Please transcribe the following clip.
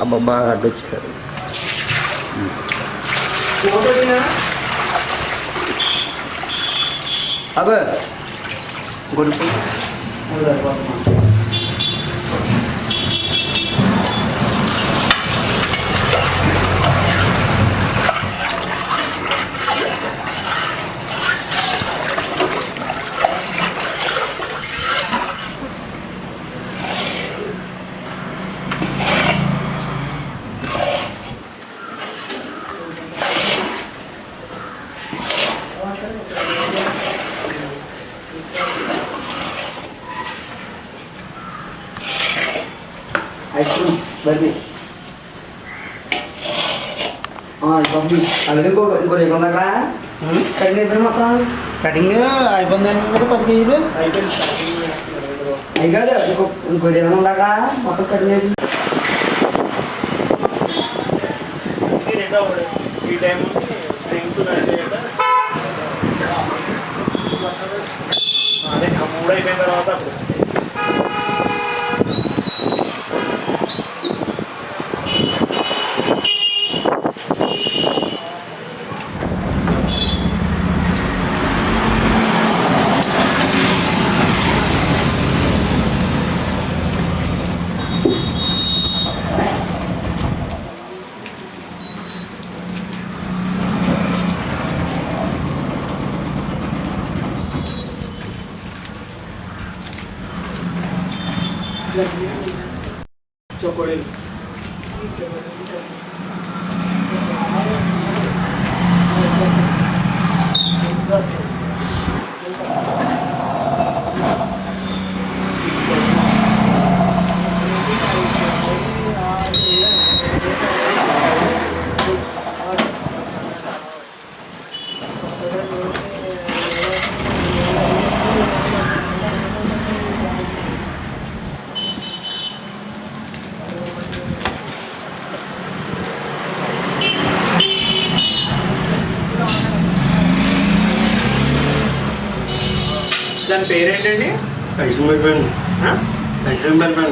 అబ్బా బాగా అడ్డొచ్చారు. అబ్బా గొడుపు ఐస్ క్రీమ్ బర్ఫీ బర్ఫీ అలాగే ఇంకో రేపు కటింగ్ అయిపోయింది మొత్తం. కటింగ్ అయిపోయింది కదా 10 కేజీలు అయి కాదు ఇంకో ఏమైనా ఉందాక మొత్తం కటింగ్ అయిపోయింది. ఈ టైం అదే 3 అయిపోయిన తర్వాత chocolate. దాని పేరేంటండి? Ice cream barfi. Ice cream barfi.